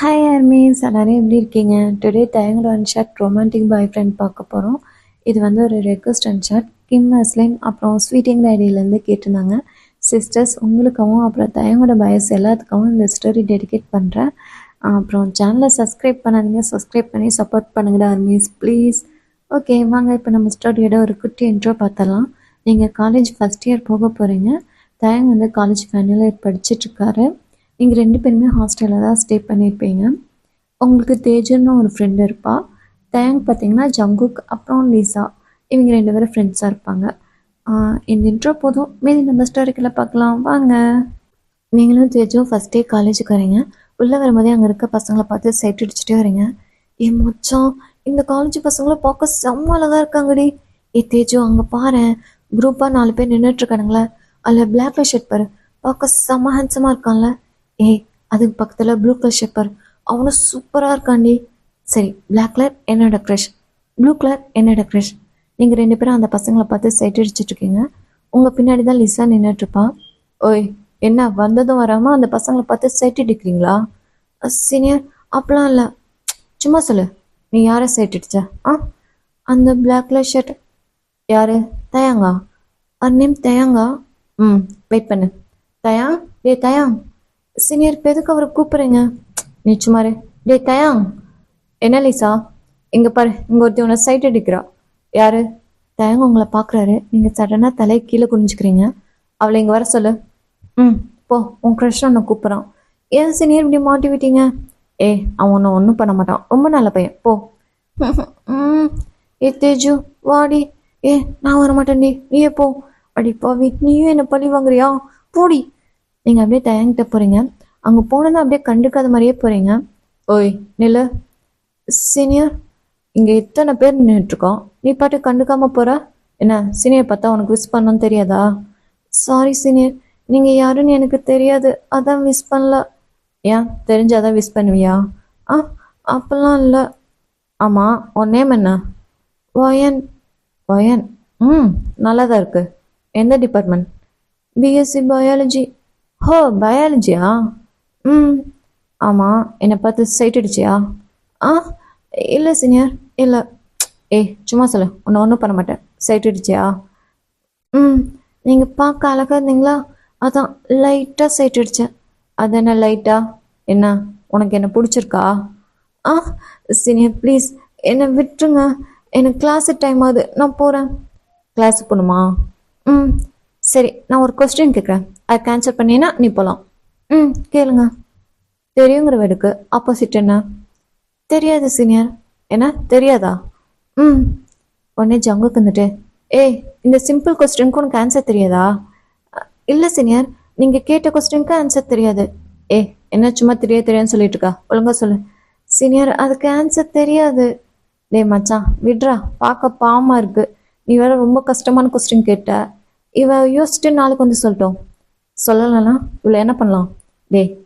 Hi armies எல்லாரும் எப்படி இருக்கீங்க? டுடே தயங்கோட அன்ஷாட் ரொமான்டிக் பாய் ஃப்ரெண்ட் பார்க்க போகிறோம். இது வந்து ஒரு ரெக்வஸ்ட் அன்ஷாட் கிம் அஸ்லிம் அப்புறம் ஸ்வீட்டிங் ஐடியிலேருந்து கேட்டிருந்தாங்க. சிஸ்டர்ஸ் உங்களுக்காகவும் அப்புறம் தயங்கோட பயஸ் எல்லாத்துக்காகவும் இந்த ஸ்டோரி டெடிகேட் பண்ணுறேன். அப்புறம் சேனலை சப்ஸ்கிரைப் பண்ணாதீங்க, சப்ஸ்கிரைப் பண்ணி சப்போர்ட் பண்ணுங்கடா ஆர்மீஸ் ப்ளீஸ். ஓகே வாங்க இப்போ நம்ம ஸ்டோரியோட ஒரு குட்டி இன்ட்ரோ பார்த்தலாம். நீங்கள் காலேஜ் ஃபஸ்ட் இயர் போக போகிறீங்க. தயங் வந்து காலேஜ் ஃபைனல் இயர் படிச்சிட்ருக்காரு. நீங்கள் 2 பேருமே ஹாஸ்டலில் தான் ஸ்டே பண்ணியிருப்பீங்க. உங்களுக்கு தேஜுன்னு ஒரு ஃப்ரெண்டு இருப்பாள். தயங் பார்த்தீங்கன்னா ஜங்குக் அப்புறம் லீசா, இவங்க 2 பேரும் ஃப்ரெண்ட்ஸாக இருப்பாங்க. இந்த இன்ட்ரோ போதும், மீதி நம்ம ஸ்டோரிக்குள்ளே பார்க்கலாம் வாங்க. நீங்களும் தேஜும் ஃபஸ்ட் டே காலேஜுக்கு வரீங்க. உள்ளே வரும்போதே அங்கே இருக்க பசங்களை பார்த்து சைட் அடிச்சுட்டே வரீங்க. மச்சான், இந்த காலேஜ் பசங்களும் பார்க்க செம்ம அழகாக இருக்காங்கடி. தேஜு அங்கே பாரு, குரூப்பாக 4 பேர் நின்றுட்டுருக்கானுங்களே, அதில் பிளாக் கலர் ஷர்ட் பாரு, பார்க்க செம்ம ஹேண்ட்ஸமாக இருக்கான்ல. அதுக்கு பக்கத்தில் ப்ளூ கலர் ஷெப்பர், அவனும் சூப்பராக இருக்காண்டி. சரி, பிளாக் கலர் என்னோட க்ரஷ், ப்ளூ கலர் என்னோட க்ரஷ். நீங்கள் 2 பேரும் அந்த பசங்களை பார்த்து சைட் அடிச்சிட்ருக்கீங்க. உங்கள் பின்னாடி தான் லிசா நின்றுட்டுருப்பா. ஓய், என்ன வந்ததும் வராமல் அந்த பசங்களை பார்த்து சைட் அடிக்கிறீங்களா? சீனியர், அப்பெல்லாம் இல்லை, சும்மா சொல்லு, நீ யாரை சைட் அடிச்ச? அந்த பிளாக் கலர் ஷர்ட் யாரு? தயாங்கா. நேம் தயாங்கா. வெயிட் பண்ணு. தயாங், தயாங். சீனியர், இப்போ எதுக்கு அவரை கூப்பிட்றீங்க? நீ சும்மாரு. தயாங். என்ன லீசா, இங்கே பாரு, இங்கே ஒருத்தி உன்னை சைட் அடிக்கிறா. யாரு? தயாங் உங்களை பார்க்குறாரு. நீங்கள் சடனாக தலையை கீழே குனிஞ்சிக்கிறீங்க. அவளை இங்கே வர சொல்லு. போ, உன் க்ரஷ் உன்னை கூப்பிட்றான். ஏன் சீனியர் இப்படி மாட்டி விட்டீங்க? அவன் ஒன்றும் ஒன்றும் பண்ண மாட்டான், ரொம்ப நல்ல பையன், போ. தேஜு வாடி. நான் வர மாட்டேன்டி, நீயே போ. அடி பாவி, நீயும் என்னை பழி வாங்குறியா? போடி. நீங்கள் அப்படியே தயங்கிட்ட போகிறீங்க. அங்கே போனதான் அப்படியே கண்டுக்காத மாதிரியே போகிறீங்க. ஓய் நில்லு. சீனியர், இங்கே எத்தனை பேர் நின்றுட்டுருக்கோம், நீ பாட்டு கண்டுக்காமல் போகிற? என்ன சீனியர் பார்த்தா உனக்கு விஷ் பண்ணணும்னு தெரியாதா? சாரி சீனியர், நீங்கள் யாருன்னு எனக்கு தெரியாது, அதான் விஷ் பண்ணல. ஏன் தெரிஞ்சாதான் விஷ் பண்ணுவியா? அப்பெல்லாம் இல்லை. ஆமாம், உன் நேம் என்ன? வயன். வயன், நல்லா தான் இருக்கு. எந்த டிபார்ட்மெண்ட்? BSc biology. ஹோ, பயாலஜியா? ஆமாம், என்னை பார்த்து சைட் அடிச்சியா? இல்லை சீனியர், இல்லை. சும்மா சொல்லு, உன்னை ஒன்றும் பண்ண மாட்டேன். சைட் அடிச்சியா? நீங்கள் பார்க்க அழகாக இருந்தீங்களா, அதான் லைட்டாக சைட் அடித்தேன். அது என்ன லைட்டா? என்ன உனக்கு என்ன பிடிச்சிருக்கா? சீனியர் ப்ளீஸ் என்னை விட்டுருங்க, எனக்கு கிளாஸு டைம் ஆகுது, நான் போகிறேன். கிளாஸுக்கு போகணுமா? சரி, நான் ஒரு கொஸ்டின் கேட்குறேன், அதுக்கு ஆன்சர் பண்ணினா நீ போகலாம். கேளுங்க. தெரியுங்கிற வேடுக்கு ஆப்போசிட் என்ன? தெரியாது சீனியர். என்ன தெரியாதா? உடனே ஜங்குக்கு வந்துட்டு, இந்த சிம்பிள் கொஸ்டினுக்கு உனக்கு ஆன்சர் தெரியாதா? இல்லை சீனியர், நீங்கள் கேட்ட கொஸ்டினுக்கு ஆன்சர் தெரியாது. என்ன சும்மா தெரியாதுன்னு சொல்லிட்டு இருக்கா, ஒழுங்கா சொல்லு. சீனியர், அதுக்கு ஆன்சர் தெரியாது. மச்சான் விட்றா, பார்க்க பாவமாக இருக்கு, நீ வேற ரொம்ப கஷ்டமான கொஸ்டின் கேட்ட. இவ யோசிச்சுட்டு நாளைக்கு வந்து சொல்லட்டும். சொல்லலைன்னா இவ்வளோ என்ன பண்ணலாம்?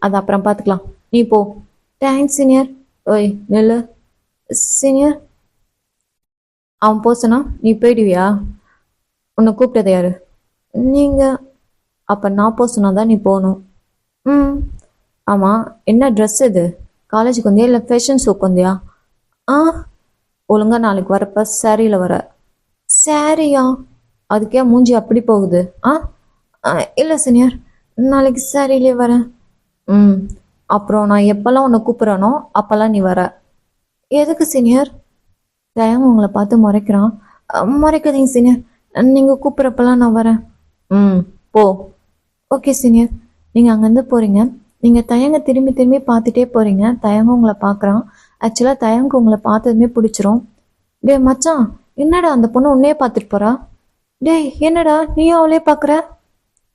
அது அப்புறம் பார்த்துக்கலாம், நீ போ. Thanks senior. ஓய் நெல்லு. சீனியர், அவன் போசனா நீ போயிடுவியா? உன்னை கூப்பிட்டது யாரு? நீங்கள். அப்போ நான் போசனாதான் நீ போகணும். ஆமாம், என்ன ட்ரெஸ் இது? காலேஜுக்கு வந்தியா இல்லை ஃபேஷன் ஷோக்கு வந்தியா? ஒழுங்கா நாளைக்கு வரப்ப சாரியில் வர. சாரியா? அதுக்கே மூஞ்சி அப்படி போகுது? இல்லை சீனியர், நாளைக்கு சாரியிலே வரேன். அப்புறம் நான் எப்போல்லாம் உன்னை கூப்பிட்றானோ அப்போல்லாம் நீ வர. எதுக்கு சீனியர்? தயங்க உங்களை பார்த்து முறைக்கிறான். முறைக்காதீங்க சீனியர், நீங்கள் கூப்பிட்றப்பெல்லாம் நான் வரேன். போ. Okay senior. நீங்கள் அங்கேருந்து போகிறீங்க. நீங்கள் தயங்க திரும்பி திரும்பி பார்த்துட்டே போகிறீங்க. தயங்க உங்களை பார்க்குறான். ஆக்சுவலாக தயங்க உங்களை பார்த்ததுமே பிடிச்சிரும். மச்சான், என்னடா அந்த பொண்ணு உன்னையே பார்த்துட்டு போகிறா? என்னடா நீயும் அவளே பார்க்குற?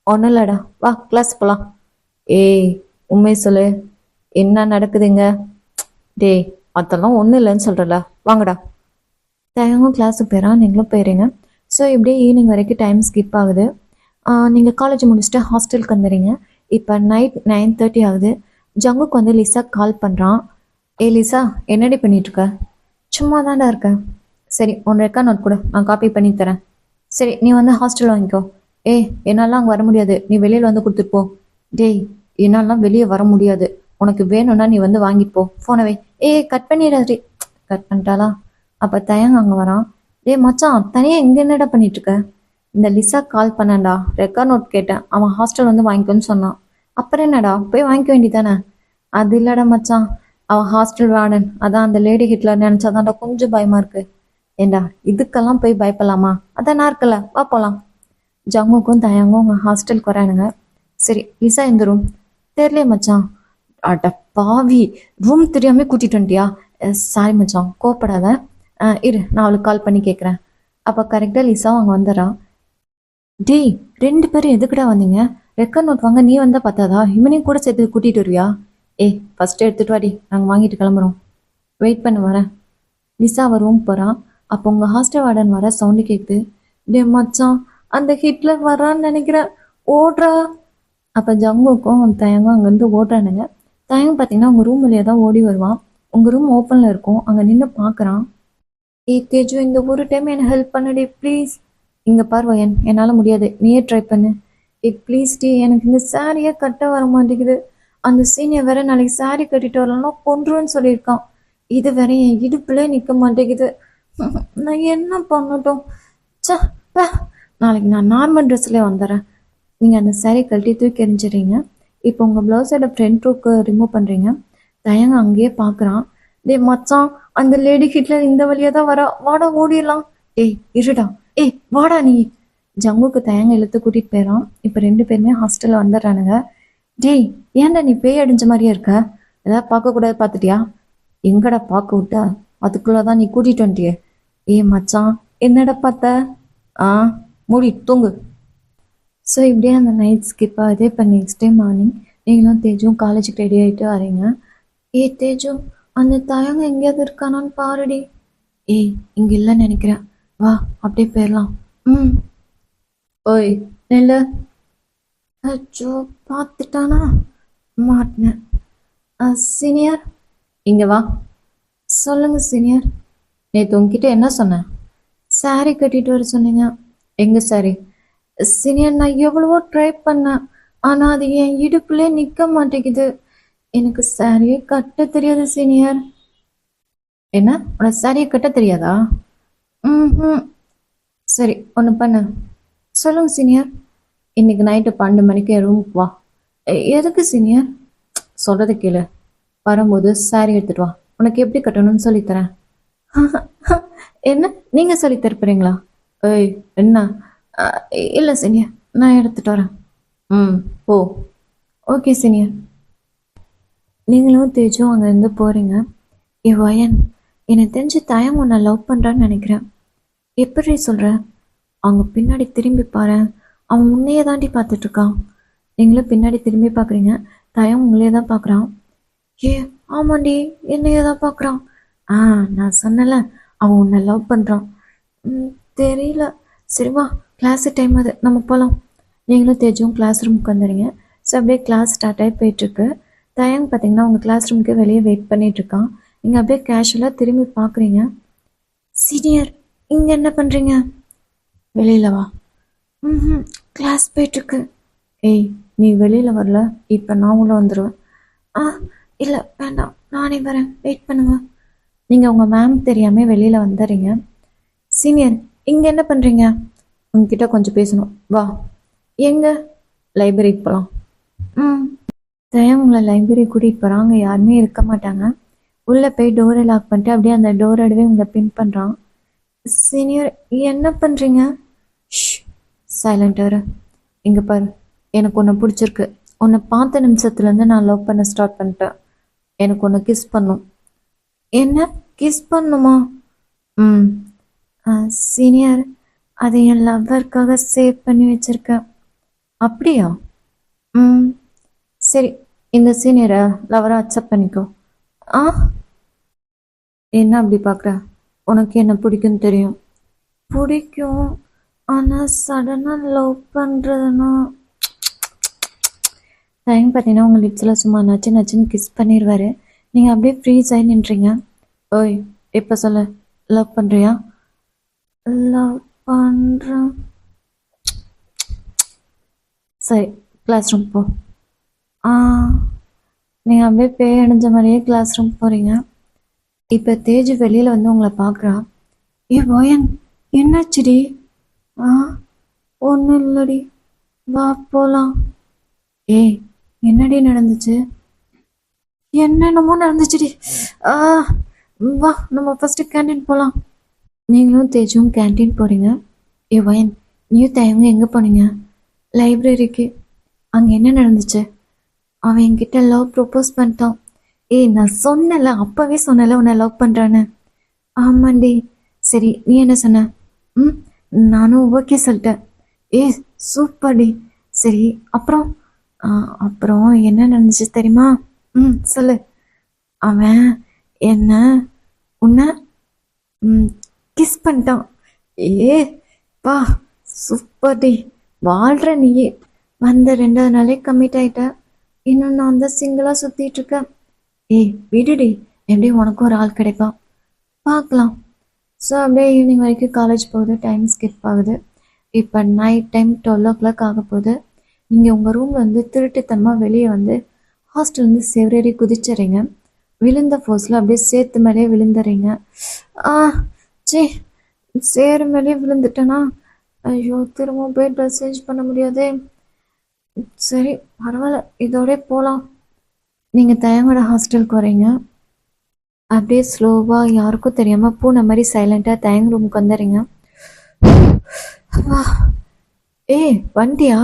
ஒன்றும் இல்லைடா, வா கிளாஸ் போகலாம். உண்மை சொல்லு, என்ன நடக்குதுங்க? அதெல்லாம் ஒன்றும் இல்லைன்னு சொல்கிறல, வாங்கடா. தயங்கும் கிளாஸுக்கு போயிடறான், நீங்களும் போயிடுறீங்க. ஸோ இப்படியே ஈவினிங் வரைக்கும் டைம் ஸ்கிப் ஆகுது. நீங்கள் காலேஜ் முடிச்சுட்டு ஹாஸ்டலுக்கு வந்துடுறீங்க. இப்போ நைட் 9:30 ஆகுது. ஜங்குக்கு வந்து லிசா கால் பண்ணுறான். லிசா, என்னடி பண்ணிகிட்ருக்க? சும்மா தாண்டா இருக்கேன். சரி, ஒன்று ரெக்கா நோட் கொடு, நான் காப்பி பண்ணி தரேன். சரி, நீ வந்து ஹாஸ்டல் வாங்கிக்கோ. என்னால் அங்கே வர முடியாது, நீ வெளியில் வந்து கொடுத்துட்டு போ. என்னாலாம் வெளியே வர முடியாது, உனக்கு வேணும்னா நீ வந்து வாங்கிட்டு போ, ஃபோனை வை. கட் பண்ணிடாதே. கட் பண்ணிட்டாளா? அப்போ தயங்க அங்கே வரான். மச்சான், தனியாக இங்கே என்னடா பண்ணிட்டு இருக்க? இந்த லிசா கால் பண்ணேன்டா, ரெக்கார்ட் நோட் கேட்டேன், அவன் ஹாஸ்டல் வந்து வாங்கிக்கோன்னு சொன்னான். அப்புறம் என்னடா, போய் வாங்கிக்க வேண்டியதானே? அது இல்லடா மச்சான், அவன் ஹாஸ்டல் வார்டன், அதான் அந்த லேடி ஹிட்லர் நினச்சாதான்டா கொஞ்சம் பயமா இருக்கு. ஏண்டா இதுக்கெல்லாம் போய் பயப்படலாமா? அதான் நான் இருக்கல, வா போலாம். ஜங்குக்கும் தயாங்கும் உங்க ஹாஸ்டலுக்கு வரானுங்க. சரி, லிசா இந்த ரூம் தெரியல மச்சான். அட பாவி, ரூம் தெரியாம கூட்டிட்டு வந்துட்டியா? சாரி மச்சான், கோப்படாத. இரு, நான் அவளுக்கு கால் பண்ணி கேட்குறேன். அப்போ கரெக்டாக லிசா அவங்க வந்துடுறான். டேய், 2 பேரும் எதுக்குடா வந்தீங்க? ரெக்கார்ட் நோட் வாங்க நீ வந்தா பார்த்தாதா, இவனையும் கூட சேர்த்து கூட்டிட்டு வருவியா? ஃபர்ஸ்ட் எடுத்துட்டு வாடி, நாங்கள் வாங்கிட்டு கிளம்புறோம். வெயிட் பண்ண வரேன். லிசா அவ ரூம் போகிறான். அப்போ உங்கள் ஹாஸ்டல் வார்டன் வர சவுண்டு கேட்குது. மச்சான், அந்த ஹிட்லர் வரான்னு நினைக்கிறேன், ஓடுறா. அப்போ ஜங்குக்கும் தயங்கும் அங்கேருந்து ஓடுறானுங்க. தயங்கு பார்த்தீங்கன்னா உங்கள் ரூம் வழியாக தான் ஓடி வருவான். உங்கள் ரூம் ஓப்பனில் இருக்கும், அங்கே நின்று பார்க்குறான். தேஜு, இந்த ஒரு டைம் என்னை ஹெல்ப் பண்ணுடி ப்ளீஸ். இங்கே பார்வையன், என்னால் முடியாது, நீயே ட்ரை பண்ணு. ப்ளீஸ் டி, எனக்கு இந்த சாரியே கட்ட வர மாட்டேங்குது. அந்த சீனியர் வேற நாளைக்கு சாரி கட்டிட்டு வரலன்னா கொன்றுன்னு சொல்லியிருக்கான். இது வேற என் இடுப்புலே நிற்க மாட்டேங்குது. நான் என்ன பண்ணட்டும்? நாளைக்கு நான் நார்மல் ட்ரெஸ்லேயே வந்துடுறேன். நீங்கள் அந்த சாரி கழட்டி தூக்கி எறிஞ்சிடுறீங்க. இப்போ உங்கள் ப்ளவுஸோட ஃப்ரண்ட் ரூக்கு ரிமூவ் பண்ணுறீங்க. தயங்க அங்கேயே பார்க்குறான். மச்சான், அந்த லேடி ஹிட்லர் இந்த வழியாக தான் வரா, வாடா ஓடிடலாம். இருடா. வாடா நீ. ஜங்குக்கு தயங்க இழுத்து கூட்டிகிட்டு போயிடான். இப்போ 2 பேருமே ஹாஸ்டலில் வந்துடுறானுங்க. ஏன்டா நீ பேய் அடிஞ்ச மாதிரியே இருக்க? ஏதாவது பார்க்கக்கூடாது பார்த்துட்டியா? எங்கடா பார்க்க விட்ட? அதுக்குள்ளதான் நீ கூட்டிட்டு வந்துட்டியே. மச்சான், என்னடா பார்த்த? மூடி தூங்கு. ஸோ இப்படியே அந்த நைட் ஸ்கிப் ஆகுது. இப்போ நெக்ஸ்ட் டே மார்னிங் நீங்களும் தேஜும் காலேஜுக்கு ரெடி ஆகிட்டு வரீங்க. தேஜு, அந்த தயங்க எங்கேயாவது இருக்கானான்னு பாருடி. இங்கே இல்லைன்னு நினைக்கிறேன், வா அப்படியே போயிடலாம். ஓய் நெல்லு. அச்சோ, பார்த்துட்டானா? மாட்டினேன். சீனியர், இங்கே வா. சொல்லுங்க சீனியர். நேற்று உங்ககிட்ட என்ன சொன்னேன்? சாரி கட்டிட்டு வர சொன்னீங்க. எங்க சாரி? சீனியர், நான் எவ்வளவோ ட்ரை பண்ணேன், ஆனால் அது என் இடுப்புலே நிற்க மாட்டேங்குது. எனக்கு சாரியே கட்ட தெரியாது சீனியர். என்ன, உனக்கு சாரியை கட்ட தெரியாதா? ம். சரி, ஒன்று பண்ணு. சொல்லுங்க சீனியர். இன்னைக்கு நைட்டு 12 மணிக்கு என் ரூமுக்கு வா. எதுக்கு சீனியர்? சொல்றது கேளு. வரும்போது சாரி எடுத்துட்டு வா, உனக்கு எப்படி கட்டணும்னு சொல்லித்தரேன். என்ன, நீங்க சொல்லி தரப்புறீங்களா? என்ன? இல்லை சீனியர், நான் எடுத்துட்டு வரேன். போ. Okay senior. நீங்களும் தேஜும் அங்கேருந்து போகிறீங்க. வயன், எனக்கு தெரிஞ்சு தயம் உன்னை லவ் பண்ணுறான்னு நினைக்கிறேன். எப்படி சொல்கிற? அவங்க பின்னாடி திரும்பி பாரு, அவன் உன்னையே தாண்டி பார்த்துட்ருக்கான். நீங்களும் பின்னாடி திரும்பி பார்க்குறீங்க. தயம் உங்களையே தான் பார்க்குறான். ஆமாண்டி, என்னையே தான் பார்க்குறான். நான் சொன்னல, அவன் உன்னை லவ் பண்ணுறான். தெரியல. சரி வா, கிளாஸு டைம் அது, நம்ம போகலாம். நீங்களும் தேஜும் கிளாஸ் ரூமுக்கு வந்துடுங்க. ஸோ அப்படியே கிளாஸ் ஸ்டார்ட் ஆகி போயிட்டுருக்கு. தயங் பார்த்தீங்கன்னா உங்கள் கிளாஸ் ரூமுக்கு வெளியே வெயிட் பண்ணிகிட்ருக்கான். நீங்கள் அப்படியே கேஷுவலாக திரும்பி பார்க்குறீங்க. சீனியர், இங்கே என்ன பண்ணுறீங்க? வெளியில் வா. கிளாஸ் போயிட்டுருக்கு. நீ வெளியில் வரல, இப்போ நான் உள்ள வந்துடுவேன். இல்லை வேண்டாம், நானே வரேன், வெயிட் பண்ணுங்க. நீங்கள் உங்கள் மேம் தெரியாமல் வெளியில் வந்துடுறீங்க. சீனியர், இங்கே என்ன பண்ணுறீங்க? உங்ககிட்ட கொஞ்சம் பேசணும், வா. எங்கே? லைப்ரரிக்கு போகலாம். தயம் உங்களை லைப்ரரி கூட்டிகிட்டு போகிறாங்க. யாருமே இருக்க மாட்டாங்க. உள்ளே போய் டோரை லாக் பண்ணிட்டு அப்படியே அந்த டோரோடவே உங்களை பின் பண்ணுறான். சீனியர், என்ன பண்ணுறீங்க? சைலண்டாரு. இங்கே பாரு, எனக்கு உன்னை பிடிச்சிருக்கு. உன்னை பார்த்த நிமிஷத்துலேருந்து நான் லவ் பண்ண ஸ்டார்ட் பண்ணிட்டேன். எனக்கு உன்னை கிஸ் பண்ணும். என்ன, கிஸ் பண்ணுமா? சீனியர், அதை என் லவ்வருக்காக சேவ் பண்ணி வச்சுருக்கேன். அப்படியா? சரி, இந்த சீனியரை லவராக அக்செப்ட் பண்ணிக்கோ. என்ன அப்படி பார்க்குற? உனக்கு என்ன பிடிக்கும்னு தெரியும். பிடிக்கும், ஆனால் சடனாக லவ் பண்ணுறதுன்னா டைம் பார்த்தீங்கன்னா உங்கள் லிப்ஸில் சும்மா நச்சு நச்சுன்னு கிஸ் பண்ணிடுவார். நீங்கள் அப்படியே ஃப்ரீஸ் ஆகி நின்றீங்க. இப்போ சொல்ல, லவ் பண்ணுறியா? லவ் பண்ணுறேன். சரி, கிளாஸ் ரூம் போ. நீங்கள் அப்படியே பேய் அணிஞ்ச மாதிரியே கிளாஸ் ரூம் போகிறீங்க. இப்போ தேஜு வெளியில் வந்து உங்களை பார்க்குறா. ஏ போயன், என்னாச்சுடி? ஆ, ஒன்றும் இல்லடி, வா போகலாம். ஏய், என்னடி நடந்துச்சு? என்னென்னமோ நடந்துச்சுடி. ஆ, வா நம்ம ஃபஸ்ட்டு கேன்டீன் போகலாம். நீங்களும் தேஜும் கேன்டீன் போகிறீங்க. ஏ வயன், நீயும் தயங்க எங்கே போனீங்க? லைப்ரரிக்கு. அங்கே என்ன நடந்துச்சு? அவன் என்கிட்ட லவ் ப்ரொப்போஸ் பண்ணிட்டான். ஏய், நான் சொன்னல, அப்போவே சொன்னல உன்னை லவ் பண்ணுறான்னு. ஆமாண்டி. சரி, நீ என்ன சொன்ன? ம், நானும் ஓகே சொல்லிட்டேன். ஏ, சூப்பர்டி. சரி, அப்புறம் அப்புறம் என்ன நடந்துச்சு தெரியுமா? சொல்லு. அவன் என்ன உன்னை கிஸ் பண்ணிட்டான். ஏ பா, சூப்பர்டி. வாழ்கிற நீயே. வந்த 2வது நாளே கம்மிட் ஆகிட்ட. இன்னும் நான் தான் சிங்கிளாக சுற்றிட்டு இருக்கேன். ஏய் விடுடி, எப்படி உனக்கும் ஒரு ஆள் கிடைப்பான், பார்க்கலாம். ஸோ அப்படியே ஈவினிங் வரைக்கும் காலேஜ் போகுது. டைம் ஸ்கிப் ஆகுது. இப்போ நைட் டைம் 12 o'clock ஆக போகுது. நீங்கள் உங்கள் ரூமில் வந்து திருட்டுத்தனமாக வெளியே வந்து ஹாஸ்டல்லேருந்து செவரேறி குதிச்சுறீங்க. விழுந்த ஃபோர்ஸில் அப்படியே சேத்து மேலேயே விழுந்துறீங்க. சே, சேரு மேலேயே விழுந்துட்டேனா? ஐயோ, திரும்ப போய் ட்ரெஸ் சேஞ்ச் பண்ண முடியாதே. சரி, பரவாயில்ல, இதோட போகலாம். நீங்கள் தயங்கோட ஹாஸ்டலுக்கு வரீங்க. அப்படியே ஸ்லோவாக யாருக்கும் தெரியாமல் பூனை மாதிரி சைலண்ட்டாக தயங்க ரூமுக்கு வந்துடுறீங்க. ஏய் வந்துட்டியா?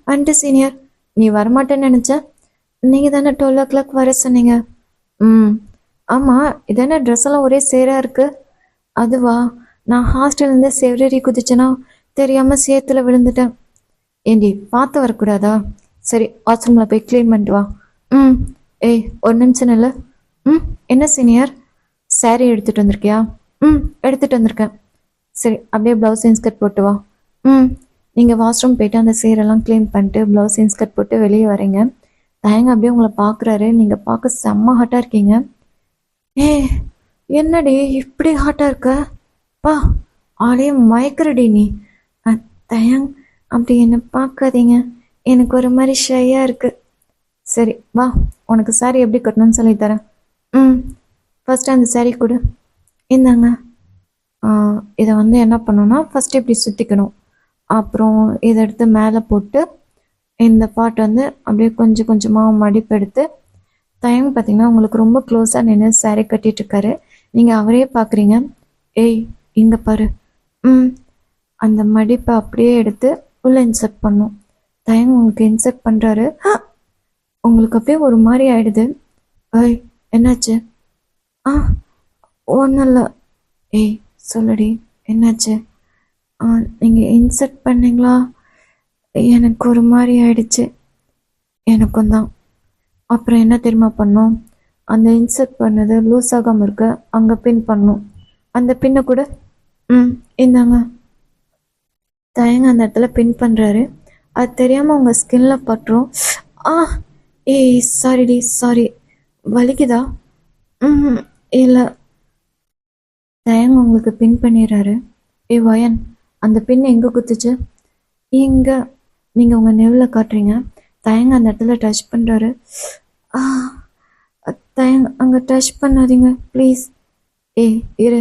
வந்துட்டு சீனியர். நீ வரமாட்டேன்னு நினச்சேன். நீங்கள் தானே 12 o'clock வர சொன்னீங்க. ஆமாம், இதானே ட்ரெஸ் எல்லாம் ஒரே சேராக இருக்குது. அதுவா, நான் ஹாஸ்டல்லேருந்து செவரேறி குதிச்சேன்னா தெரியாமல் சேத்துல விழுந்துட்டேன். ஏண்டி, பார்த்து வரக்கூடாதா? சரி, வாஷ்ரூமில் போய் க்ளீன் பண்ணிட்டு வா. ஏய், ஒரு நிமிஷம் இல்லை. என்ன சீனியர்? சாரீ எடுத்துகிட்டு வந்திருக்கியா? எடுத்துகிட்டு வந்திருக்கேன். சரி, அப்படியே ப்ளவுஸ் இன்ஸ்கர்ட் போட்டு வா. நீங்கள் வாஷ்ரூம் போயிட்டு அந்த சீரெல்லாம் க்ளீன் பண்ணிட்டு ப்ளவுஸ் இன்ஸ்கர்ட் போட்டு வெளியே வரீங்க. தயங்க அப்படியே உங்களை பார்க்குறாரு. நீங்கள் பார்க்க செம்ம ஹாட்டாக இருக்கீங்க. ஏ, என்னடி இப்படி ஹாட்டாக இருக்க? பா, ஆளே மயக்கிறடி நீ. தயங், அப்படி என்னை பார்க்காதீங்க, எனக்கு ஒரு மாதிரி ஷையாக இருக்குது. சரி வா, உனக்கு சாரீ எப்படி கட்டணும்னு சொல்லித்தரேன். ஃபஸ்ட்டு அந்த சாரீ கொடு. இந்தாங்க. இதை வந்து என்ன பண்ணணும்னா, ஃபஸ்ட்டு இப்படி சுற்றிக்கணும். அப்புறம் இதை எடுத்து மேலே போட்டு இந்த பாட்டு வந்து அப்படியே கொஞ்சம் கொஞ்சமாக மடிப்பெடுத்து தயங்க பார்த்தீங்கன்னா உங்களுக்கு ரொம்ப க்ளோஸாக நின்று சாரீ கட்டிகிட்ருக்காரு. நீங்கள் அவரே பார்க்குறீங்க. ஏய், இங்கே பாரு. அந்த மடிப்பை அப்படியே எடுத்து உள்ளே இன்சர்ட் பண்ணும். தயங்க உங்களுக்கு இன்சர்ட் பண்ணுறாரு. உங்களுக்கு அப்படியே ஒரு மாதிரி ஆயிடுது. ஏய், என்னாச்சு? ஒன்றும் இல்லை. ஏய் சொல்லுடி, என்னாச்சு? நீங்கள் இன்சர்ட் பண்ணீங்களா? எனக்கு ஒரு மாதிரி ஆயிடுச்சு. எனக்கும் தான். அப்புறம் என்ன தெரியுமா பண்ணோம்? அந்த இன்சர்ட் பண்ணது லூஸ் ஆகாமல் இருக்க அங்கே பின் பண்ணும். அந்த பின்னை கூட இந்தாங்க. தயங்க அந்த இடத்துல பின் பண்ணுறாரு. அது தெரியாமல் உங்கள் ஸ்கின்ல பட்டுரும். ஏய் சாரிடி, சாரி. வலிக்குதா? இல்லை. தயங்க உங்களுக்கு பின் பண்ணிடுறாரு. ஏ வயன், அந்த பின் எங்கே குத்துச்சு? இங்கே. நீங்கள் உங்கள் நெவில் காட்டுறீங்க. தயங்க அந்த இடத்துல டச் பண்ணுறாரு. தயங்க அங்கே டச் பண்ணாதீங்க ப்ளீஸ். ஏய் இரு,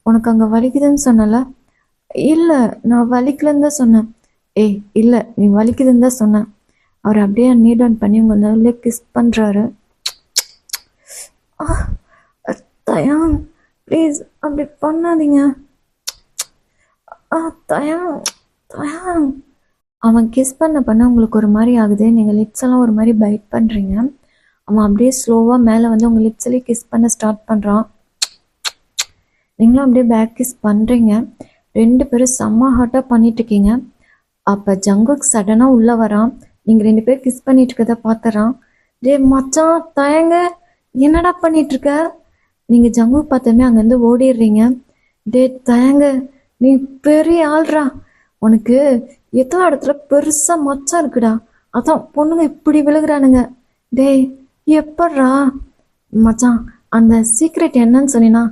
உனக்கு அங்கே வலிக்குதுன்னு சொன்னல? இல்லை, நான் வலிக்கலன்னு தான் சொன்னேன். ஏய் இல்லை, நீ வலிக்குதுன்னு தான் சொன்னேன். அவர் அப்படியே நீட் ஆன் பண்ணி உங்கள் நெவில் கிஸ் பண்ணுறாரு. தயாங் ப்ளீஸ் அப்படி பண்ணாதீங்க. தயாங் தயாங். அவன் கிஸ் பண்ண உங்களுக்கு ஒரு மாதிரி ஆகுது. நீங்கள் லிப்ஸ் எல்லாம் ஒரு மாதிரி பைட் பண்ணுறீங்க. அவன் அப்படியே ஸ்லோவாக மேலே வந்து உங்கள் லிப்ஸ்லேயே கிஸ் பண்ண ஸ்டார்ட் பண்ணுறான். நீங்களும் அப்படியே பேக் கிஸ் பண்ணுறீங்க. 2 பேரும் செம்ம ஹாட்டாக பண்ணிட்டுருக்கீங்க. அப்போ ஜங்குக் சடனாக உள்ளே வரான். நீங்கள் 2 பேரும் கிஸ் பண்ணிட்டு இருக்கதை பார்த்துறான். டே மச்சான், தயங்க என்னடா பண்ணிகிட்ருக்க? நீங்கள் ஜங்குக் பார்த்தோமே அங்கேருந்து ஓடிடுறீங்க. டே தயங்க, நீ பெரிய ஆள்றா. உனக்கு எத்தனை இடத்துல பெருசாக மச்சம் இருக்குடா. அதான் பொண்ணுங்க இப்படி விழுகிறானுங்க. டேய் எப்பட்றா? மச்சான், அந்த சீக்ரெட் என்னன்னு சொன்னீங்கன்னா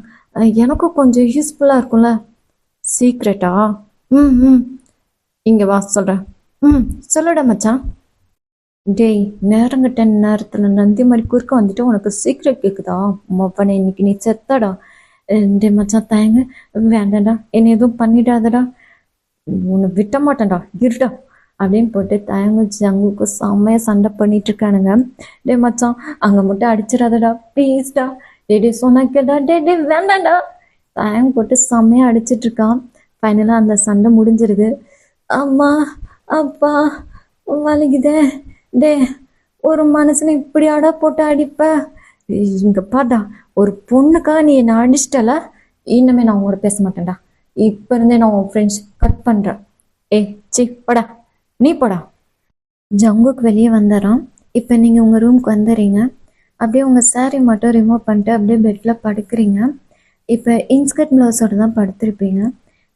எனக்கும் கொஞ்சம் யூஸ்ஃபுல்லாக இருக்கும்ல. சீக்ரெட்டா? இங்கே வா சொல்கிறேன். சொல்லுடா மச்சான். டேய், நேரங்கட்ட நேரத்துல நந்தி மாதிரி குறுக்க வந்துட்டு உனக்கு சீக்கிரம் கேக்குதா? மொப்பனை இன்னைக்கு நீ செத்தடா. டேய் மச்சான் தயங்க, வேண்டாம்டா, என்ன எதுவும் பண்ணிடாதடா, உன்னை விட்ட மாட்டேன்டா, இருடா அப்படின்னு போட்டு தயங்கு ஜங்குக்கு செம்மையா சண்டை பண்ணிட்டு இருக்கானுங்க. டே மச்சான் அங்க மட்டும் அடிச்சிடாதடா ப்ளீஸ்டா. டே சொன்னா கேட்டா, டே வேண்டாம்டா. தயங்கு போட்டு செம்மையா அடிச்சிட்டு இருக்கான். ஃபைனலா அந்த சண்டை முடிஞ்சிருது. அம்மா, அப்பா, வலிக்குதே. டே, ஒரு மனுஷனை இப்படியாடா போட்டு அடிப்ப? இங்க பாடா, ஒரு பொண்ணுக்காக நீ என்ன அடிச்சிட்டல, இன்னுமே நான் உங்களோட பேச மாட்டேன்டா. இப்ப இருந்தே நான் உன் ஃப்ரெண்ட்ஸ் கட் பண்றேன். ஏய் சி படா, நீ படா. ஜங்குக்கு வெளியே வந்துடுறான். இப்போ நீங்கள் உங்கள் ரூமுக்கு வந்துடுறீங்க. அப்படியே உங்கள் சாரீ மட்டும் ரிமூவ் பண்ணிட்டு அப்படியே பெட்டில் படுக்கிறீங்க. இப்போ இன்ஸ்கர்ட் ப்ளவுஸோடு தான் படுத்திருப்பீங்க.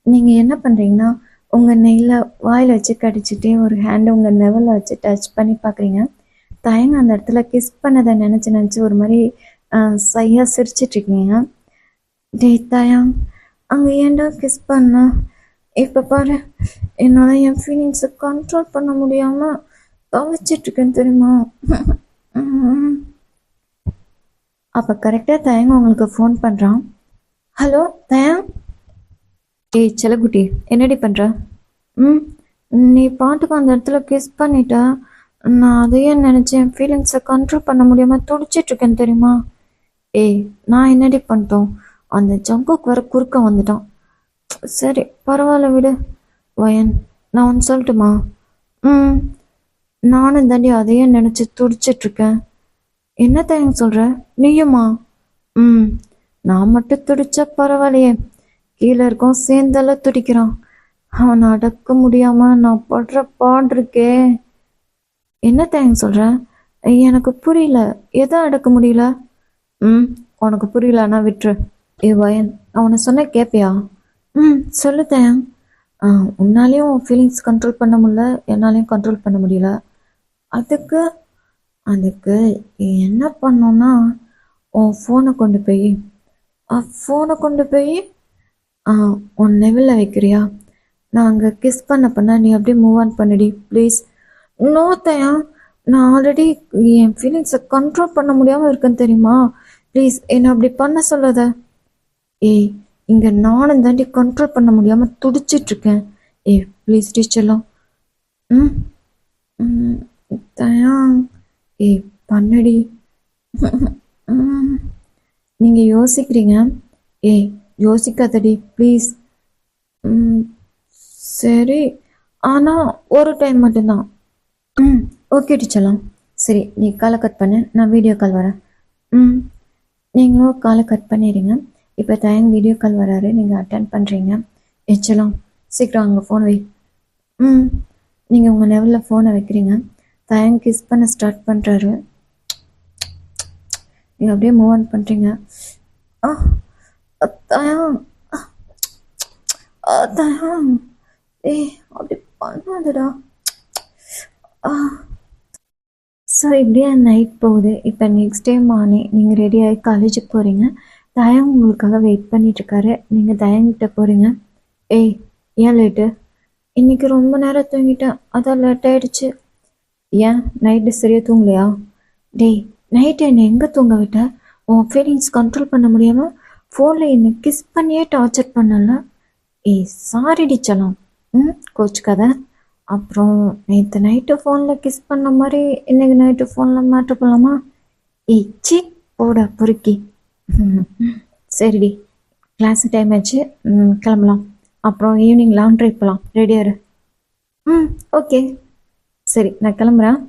நீங்கள் என்ன பண்ணுறீங்கன்னா, உங்கள் நெய்யில் வாயில் வச்சு கடிச்சிட்டே ஒரு ஹேண்டை உங்கள் நெவலில் வச்சு டச் பண்ணி பார்க்குறீங்க. தயங்க அந்த இடத்துல கிஸ் பண்ணதை நினச்சி ஒரு மாதிரி சையாக சிரிச்சிட்ருக்கீங்க. டே தயம், அங்கே ஏன்டா கிஸ் பண்ண? இப்போ பாரு, என்னால் என் ஃபீலிங்ஸை கண்ட்ரோல் பண்ண முடியாமல் தவிச்சிட்ருக்கேன் தெரியுமா? அப்போ கரெக்டாக தயங்க உங்களுக்கு ஃபோன் பண்ணுறான். ஹலோ தயம். ஏய் செல்லக்குட்டி, என்னடி பண்ணுற? நீ பாட்டுக்கு அந்த இடத்துல கிஸ் பண்ணிட்ட. நான் அதையே நினச்சேன், ஃபீலிங்ஸை கண்ட்ரோல் பண்ண முடியாமல் துடிச்சிட்ருக்கேன் தெரியுமா? ஏய் நான் என்னடி பண்ணிட்டோம்? அந்த ஜங்குக்கு வர குறுக்க வந்துட்டான். சரி பரவாயில்ல விடு. வயன், நான் ஒன்று சொல்லட்டுமா? நானும் தாண்டி அதையே நினச்சி துடிச்சிட்ருக்கேன். என்ன தயங்க சொல்கிற? நீயுமா? நான் மட்டும் துடிச்சா பரவாயில்லையே, கீழே இருக்கோம் சேர்ந்தெல்லாம் துடிக்கிறான். அவனை அடக்க முடியாமல் நான் படுற பாடிருக்கே. என்ன தயங்க சொல்கிற? எனக்கு புரியல, எதை அடக்க முடியல? உனக்கு புரியலன்னா விட்டுரு. வயன், அவனை சொன்ன கேட்பியா? சொல்லு தயங். உன்னாலேயும் ஃபீலிங்ஸ் கண்ட்ரோல் பண்ண முடியல, என்னாலையும் கண்ட்ரோல் பண்ண முடியல. அதுக்கு என்ன பண்ணோன்னா, உன் ஃபோனை கொண்டு போய் உன் லெவலில் வைக்கிறியா? நான் அங்கே கிஸ் பண்ண நீ அப்படியே மூவ் ஆன் பண்ணிடி ப்ளீஸ். நோ தயா, நான் ஆல்ரெடி என் ஃபீலிங்ஸை கண்ட்ரோல் பண்ண முடியாமல் இருக்கேன்னு தெரியுமா? ப்ளீஸ் என்னை அப்படி பண்ண சொல்லாத. ஏய், இங்கே நானும் தாண்டி கண்ட்ரோல் பண்ண முடியாமல் துடிச்சிட்ருக்கேன். ப்ளீஸ் டீச்சர்லாம். தயா, பண்ணடி. நீங்கள் யோசிக்கிறீங்க. யோசிக்காதடி ப்ளீஸ். சரி, ஆனால் ஒரு டைம் மட்டும்தான். ஓகே டீச்சர்லாம். சரி, நீ காலை கட் பண்ணு, நான் வீடியோ கால் வரேன். நீங்களும் காலை கட் பண்ணிடுங்க. இப்போ தயங்க வீடியோ கால் வராரு, நீங்கள் அட்டன் பண்ணுறீங்க. எச்சலாம் சீக்கிரம் அங்கே ஃபோன் வை. நீங்கள் உங்கள் லெவலில் ஃபோனை வைக்கிறீங்க. தயங்க கிஸ் பண்ண ஸ்டார்ட் பண்ணுறாரு. நீங்கள் அப்படியே மூவ் ஆன் பண்ணுறீங்க. தயம், தயம், அப்படி பண்ணாதடா. ஸோ இப்படியே நைட் போகுது. இப்போ நெக்ஸ்ட் டே மார்னிங் நீங்கள் ரெடியாகி காலேஜுக்கு போகிறீங்க. தயங் உங்களுக்காக வெயிட் பண்ணிட்டுருக்காரு. நீங்கள் தயங்கிட்ட போகிறீங்க. ஏன் லேட்டு? இன்றைக்கி ரொம்ப நேரம் தூங்கிட்டேன், அதான் லேட் ஆகிடுச்சு. ஏன் நைட்டு சரியாக தூங்கலையா? நைட்டு என்னை எங்கே தூங்க விட்ட? உன் ஃபீலிங்ஸ் கண்ட்ரோல் பண்ண முடியாமல் ஃபோனில் என்னை கிஸ் பண்ணியே டார்ச்சர் பண்ணல. சாரிடி சலம். கோச்சுக்காத. அப்புறம் நேற்று நைட்டு ஃபோனில் கிஸ் பண்ண மாதிரி இன்றைக்கி நைட்டு ஃபோனில் மாட்ட போகலாமா? சி போட பொறுக்கி. சரிடி, கிளாஸு டைம் ஆச்சு, கிளம்பலாம். அப்புறம் ஈவினிங் லாண்ட்ரி போகலாம், ரெடியாரு. ஓகே சரி, நான் கிளம்புறேன்.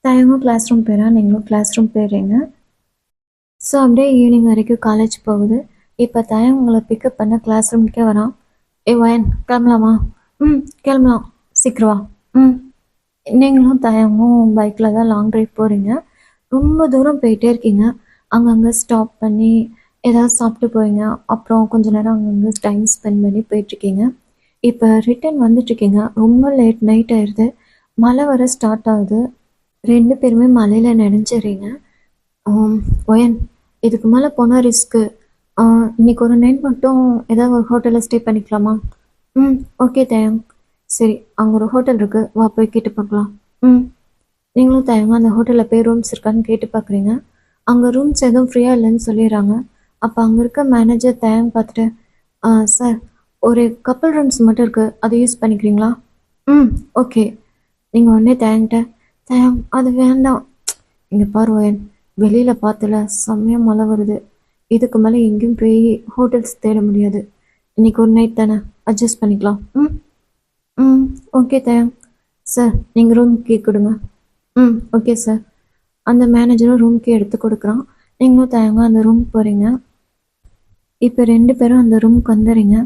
தயங்கும் கிளாஸ் ரூம் போயிடறேன், நீங்களும் கிளாஸ் ரூம் போயிடுறீங்க. ஸோ அப்படியே ஈவினிங் வரைக்கும் காலேஜ் போகுது. இப்போ தயங்க உங்களை பிக்கப் பண்ண கிளாஸ் ரூமுக்கே வரான். வயன், கிளம்பலாமா? கிளம்பலாம், சீக்கிரம் வா. நீங்களும் தயங்கும் பைக்கில் தான் லாங் ட்ரைவ் போகிறீங்க. ரொம்ப தூரம் போயிட்டே இருக்கீங்க. அங்கங்கே ஸ்டாப் பண்ணி ஏதாவது சாப்பிட்டு போவீங்க. அப்புறம் கொஞ்ச நேரம் அங்கங்கே டைம் ஸ்பெண்ட் பண்ணி போயிட்டுருக்கீங்க. இப்போ ரிட்டன் வந்துட்டுருக்கீங்க. ரொம்ப லேட் நைட் ஆயிடுது. மழை வர ஸ்டார்ட் ஆகுது. 2 பேருமே மழையில் நனைஞ்சிடுறீங்க. ஒயன், இதுக்கு மேலே போனால் ரிஸ்க்கு. இன்றைக்கி ஒரு நைட் மட்டும் ஏதாவது ஒரு ஹோட்டலில் ஸ்டே பண்ணிக்கலாமா? ஓகே தயம். சரி, அங்கே ஒரு ஹோட்டல் இருக்குது, வா போய் கேட்டு பார்க்கலாம். நீங்களும் தயங்க அந்த ஹோட்டலில் போய் ரூம்ஸ் இருக்கான்னு கேட்டு பார்க்குறீங்க. அங்கே ரூம்ஸ் எதுவும் ஃப்ரீயாக இல்லைன்னு சொல்லிடுறாங்க. அப்போ அங்கே இருக்க மேனேஜர் தயங்க பார்த்துட்டு, சார், ஒரு கப்புள் ரூம்ஸ் மட்டும் இருக்குது, அதை யூஸ் பண்ணிக்கிறீங்களா? ம், ஓகே. நீங்கள் உடனே தயங்கிட்ட, அது வேண்டாம். இங்கே பாரு வயன், வெளியில் பார்த்தல செம்மையாக மழை வருது. இதுக்கு மேலே எங்கேயும் போய் ஹோட்டல்ஸ் தேட முடியாது. இன்னைக்கு ஒரு நைட் தானே, அட்ஜஸ்ட் பண்ணிக்கலாம். ம் ம் ஓகே தயம். சார், நீங்கள் ரூம் கீ கொடுங்க. ம், ஓகே சார். அந்த மேனேஜரும் ரூம் கீ எடுத்து கொடுக்குறான். நீங்களும் தயங்க அந்த ரூம் போகிறீங்க. இப்போ 2 பேரும் அந்த ரூமுக்கு வந்துடுறீங்க.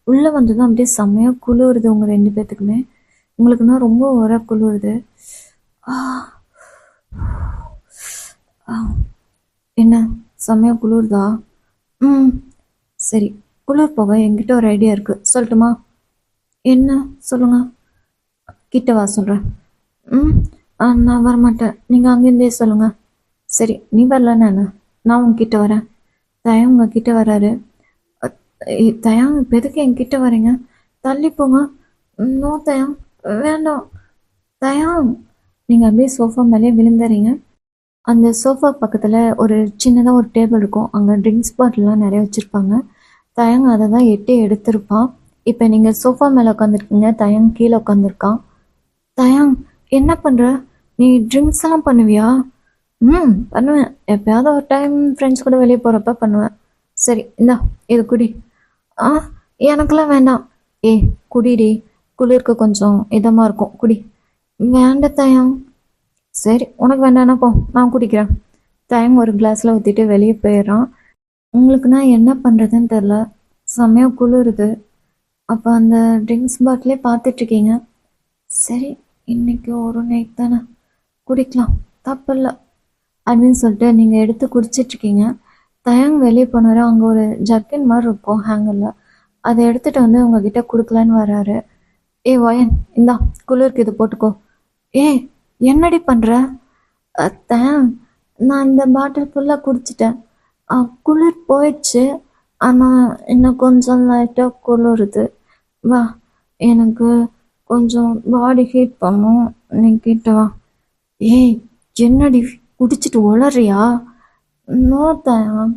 உள்ளே வந்ததும் அப்படியே செம்மையாக குளிருது உங்கள் 2 பேர்த்துக்குமே. உங்களுக்குன்னா ரொம்ப ஓவராக குளிருது. ஆ, ஆ, என்ன செம்மையாக குளிருதா? ம், சரி. குளிர் போக என்கிட்ட ஒரு ஐடியா இருக்குது, சொல்லட்டுமா? என்ன, சொல்லுங்க. கிட்ட வா சொல்கிறேன். ம், நான் வரமாட்டேன், நீங்கள் அங்கேருந்தே சொல்லுங்கள். சரி, நீ வரலன்னு என்ன, நான் உங்ககிட்ட வரேன். தயம் உங்ககிட்ட வராரு. தயம், இப்போ எதுக்கு என்கிட்ட வரீங்க? தள்ளி போங்க. நோ தயம், வேண்டாம். தயம், நீங்கள் அப்படியே சோஃபா மேலே விழுந்துறீங்க. அந்த சோஃபா பக்கத்தில் ஒரு சின்னதாக ஒரு டேபிள் இருக்கும். அங்கே ட்ரிங்க்ஸ் பாட்டில்லாம் நிறைய வச்சுருப்பாங்க. தயங் அதை தான் எட்டி எடுத்திருப்பான். இப்போ நீங்கள் சோஃபா மேலே உட்காந்துருக்கீங்க, தயங் கீழே உட்காந்துருக்கான். தயங், என்ன பண்ணுற? நீ ட்ரிங்க்ஸ் எல்லாம் பண்ணுவியா? ம், பண்ணுவேன். எப்போயாவது ஒரு டைம் ஃப்ரெண்ட்ஸ் கூட வெளியே போகிறப்ப பண்ணுவேன். சரி, இந்தா இது குடி. ஆ, எனக்கெல்லாம் வேண்டாம். குடிடி, குளிருக்கு கொஞ்சம் இதமாக இருக்கும், குடி. வேண்ட தயம். சரி, உனக்கு வேண்டாம்னா போ, நான் குடிக்கிறேன். தயம் ஒரு கிளாஸில் ஊற்றிட்டு வெளியே போயிடுறான். உங்களுக்கு நான் என்ன பண்ணுறதுன்னு தெரில, செம்மையாக குளிருது. அப்போ அந்த ட்ரிங்க்ஸ் பாட்டிலே பார்த்துட்ருக்கீங்க. சரி, இன்னைக்கு ஒரு நைட் தானே, குடிக்கலாம், தப்பில்லை அப்படின்னு சொல்லிட்டு நீங்கள் எடுத்து குடிச்சிட்ருக்கீங்க. தயங் வெளியே போனார். அங்கே ஒரு ஜர்க்கின் மாதிரி இருக்கும் ஹேங்கரில், அதை எடுத்துகிட்டு வந்து உங்ககிட்ட கொடுக்கலான்னு வராரு. ஒயன், இந்தா குளிருக்கு இது போட்டுக்கோ. என்னடி பண்ணுற? தயங், நான் இந்த பாட்டில் ஃபுல்லாக குடிச்சிட்டேன். குளிர் போயிடுச்சு, ஆனால் இன்னும் கொஞ்சம் லைட்டாக குளிருது. வா, எனக்கு கொஞ்சம் பாடி ஹீட் பண்ணும், நீ கிட்ட வா. என்னடி குடிச்சிட்டு உளறியா? நோ தயம்,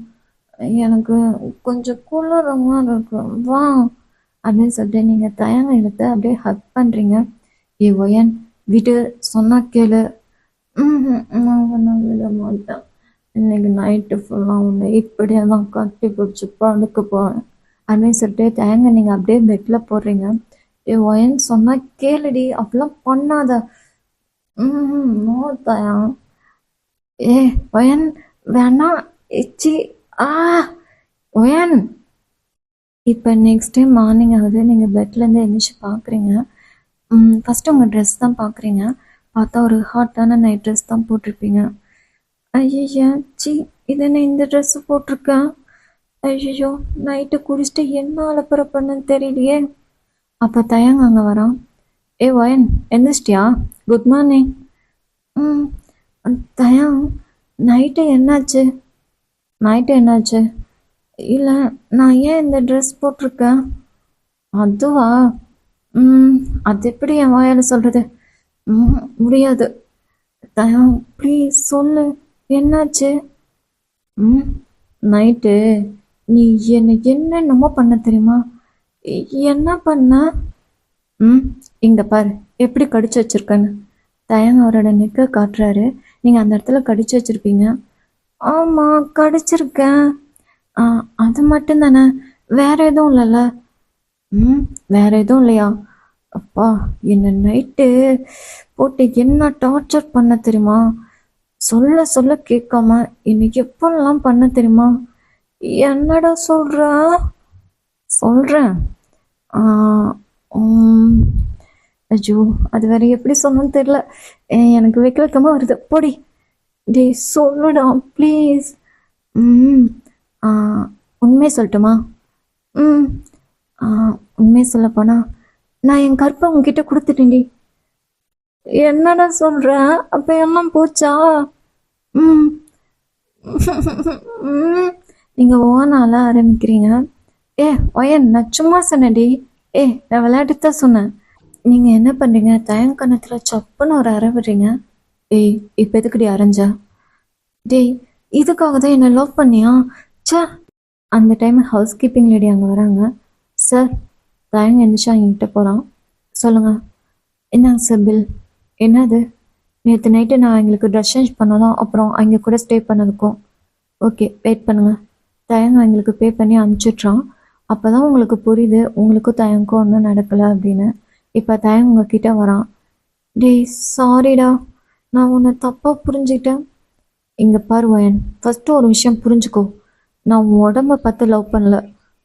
எனக்கு கொஞ்சம் குளிர மாதிரி இருக்கு, வா அப்படின்னு சொல்லிட்டு நீங்கள் தயங்க எடுத்து அப்படியே ஹக் பண்ணுறீங்க. ஒயன், விடு, சொன்னா கேளு. நான் விட மாட்டேன். இன்னைக்கு நைட்டு ஃபுல்லாக உன்னை இப்படியே தான் கட்டி பிடிச்சி படுக்க போகிறேன் அப்படின்னு சொல்லிட்டு தயங்க நீங்கள் அப்படியே பெட்டில் போடுறீங்க. ஒயன், சொன்னால் கேளுடி, அப்படிலாம் பண்ணாத. நோ தயம். ஒயன், வேணா, இச்சி, ஆ ஒயன். இப்போ நெக்ஸ்ட் டைம் மார்னிங் ஆகுது. நீங்கள் பெட்லேருந்து எழுந்திரிச்சு பார்க்குறீங்க. ஃபஸ்ட்டு உங்கள் ட்ரெஸ் தான் பார்க்குறீங்க. பார்த்தா ஒரு ஹாட்டான நைட் ட்ரெஸ் தான் போட்டிருப்பீங்க. ஐயய்யா, சி, இது என்ன இந்த ட்ரெஸ்ஸு போட்டிருக்கேன்? ஐயோ, நைட்டு குடிச்சிட்டு என்ன அலப்பறை பண்ணுன்னு தெரியலையே. அப்போ தயங்க அங்கே வரான். ஒயன், எந்திரிச்சிட்டியா? Good morning. தயம், நைட்டு என்னாச்சு? இல்லை, நான் ஏன் இந்த ட்ரெஸ் போட்டிருக்கேன்? அதுவா? அது எப்படி என் வாயால் சொல்கிறது? முடியாது. தயம், ப்ளீஸ் சொல்லு, என்னாச்சு? நைட்டு நீ என்னென்னமோ பண்ண தெரியுமா? என்ன பண்ண? இங்கே பாரு, எப்படி கடிச்சு வச்சிருக்கேன்னு. தயங்க அவரோட நெக்கை காட்டுறாரு. நீங்கள் அந்த இடத்துல கடிச்சு வச்சிருப்பீங்க. ஆமாம், கடிச்சிருக்கேன். அது மட்டும் தானே, வேற எதுவும் இல்லைல்ல? வேற எதுவும் இல்லையா? அப்பா, என்ன நைட்டு போட்டு என்ன டார்ச்சர் பண்ண தெரியுமா? சொல்ல சொல்ல கேட்காம இன்னைக்கு எப்பெல்லாம் பண்ண தெரியுமா? என்னடா சொல்கிறேன். ஐயோ, அது வேற எப்படி சொல்லணும்னு தெரியல. எனக்கு வெக்கமாக வருது, போடி. டே, சொல்லுடா ப்ளீஸ். உண்மையை சொல்லட்டுமா? உண்மையை சொல்லப்போனா நான் என் கற்பை உங்ககிட்ட கொடுத்துட்டேன்டி. என்னடா சொல்ற? அப்ப எல்லாம் போச்சா? நீங்க ஓனால ஆரம்பிக்கிறீங்க. ஒயன், நான் சும்மா சொன்னேன்டி. நான் விளையாட்டுத்தான் சொன்னேன். நீங்க என்ன பண்றீங்க? தயங்கணத்துல சப்புன்னு ஒரு அறை விடுறீங்க. ஏய் இப்போ எதுக்குடி அரைஞ்ச? டேய் இதுக்காக தான் என்ன லவ் பண்ணியா? ச்சே. அந்த டைம் ஹவுஸ் கீப்பிங் லேடி அங்கே வராங்க. சார் தயங்க எந்திரிச்சா என்கிட்ட போகிறான். சொல்லுங்கள். என்னங்க சார் பில்? என்னது? நேற்று நைட்டு நான் எங்களுக்கு ட்ரெஸ் சேஞ்ச் பண்ணதும் அப்புறம் அங்கே கூட ஸ்டே பண்ணதுக்கும். ஓகே வெயிட் பண்ணுங்கள். தயங்க எங்களுக்கு பே பண்ணி அனுப்பிச்சிட்றான். அப்போ தான் உங்களுக்கு புரியுது உங்களுக்கும் தயங்கும் ஒன்றும் நடக்கலை அப்படின்னு. இப்போ தயங்க உங்ககிட்ட வரான். டேய் சாரிடா, நான் உன்னை தப்பாக புரிஞ்சுக்கிட்டேன். இங்கே பாரு வயன், ஃபஸ்ட்டு ஒரு விஷயம் புரிஞ்சுக்கோ. நான் உன் உடம்ப பார்த்து லவ் பண்ணல,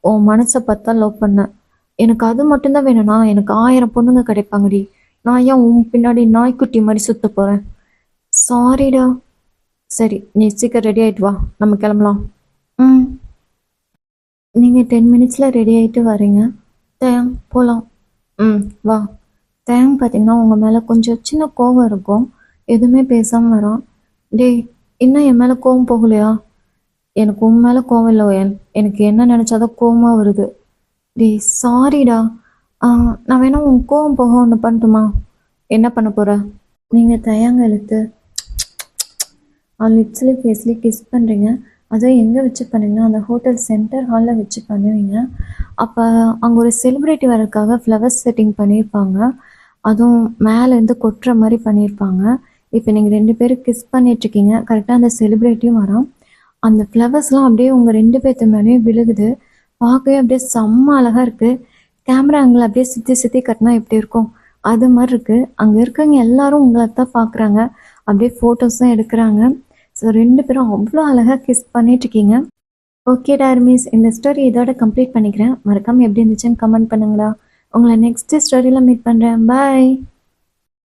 உன் மனசை பார்த்தா லவ் பண்ணேன். எனக்கு அது மட்டும்தான் வேணும்னா எனக்கு 1000 பொண்ணுங்க கிடைப்பாங்கடி. நான் ஏன் உன் பின்னாடி நாய்க்குட்டி மாதிரி சுத்த போகிறேன்? சாரிடா. சரி நீ சீக்கிரம் ரெடி ஆகிட்டு வா, நம்ம கிளம்பலாம். ம். நீங்கள் 10 மினிட்ஸில் ரெடி ஆகிட்டு வரீங்க. தேங் போகலாம். ம் வா. தேங் பார்த்தீங்கன்னா உங்கள் மேலே கொஞ்சம் சின்ன கோவம் இருக்கும். எதுவுமே பேசாமல் வரான். டேய் இன்னும் என் மேலே கோவம் போகலையா? எனக்கு உன் மேலே கோவம் இல்லை ஒயன், எனக்கு என்ன நினச்சாதான் கோவமாக வருது. டேய் சாரிடா. நான் வேணா உன் கோவம் போக ஒன்று பண்ணட்டுமா? என்ன பண்ண போகிற? நீங்கள் தயங்க இழுத்து லிப்ஸ்லேயும் ஃபேஸ்லேயும் கிஸ் பண்ணுறீங்க. அதுவும் எங்கே வச்சு பண்ணுவீங்கன்னா அந்த ஹோட்டல் சென்டர் ஹாலில் வச்சு பண்ணுவீங்க. அப்போ அங்கே ஒரு செலிப்ரிட்டி வரதுக்காக ஃப்ளவர்ஸ் செட்டிங் பண்ணியிருப்பாங்க. அதுவும் மேலேருந்து கொட்டுற மாதிரி பண்ணியிருப்பாங்க. இப்போ நீங்கள் 2 பேரும் கிஸ் பண்ணிகிட்ருக்கீங்க. கரெக்டாக அந்த செலிப்ரிட்டியும் வரான். அந்த ஃப்ளவர்ஸ்லாம் அப்படியே உங்கள் 2 பேர்த்து மேலேயும் விழுகுது. பார்க்கவே அப்படியே செம்ம அழகாக இருக்குது. கேமரா ஆங்கிள் அப்படியே சுற்றி சுற்றி கட்டினா எப்படி இருக்கும் அது மாதிரி இருக்குது. அங்கே இருக்கவங்க எல்லாரும் உங்களை தான் பார்க்குறாங்க. அப்படியே ஃபோட்டோஸ் தான் எடுக்கிறாங்க. ஸோ 2 பேரும் அவ்வளோ அழகாக கிஸ் பண்ணிகிட்ருக்கீங்க. ஓகே டார்மிஸ், இந்த ஸ்டோரி இதோட கம்ப்ளீட் பண்ணிக்கிறேன். மறக்காமல் எப்படி இருந்துச்சுன்னு கமெண்ட் பண்ணுங்களா. உங்களை நெக்ஸ்ட்டு ஸ்டோரியில் மீட் பண்ணுறேன். பாய்.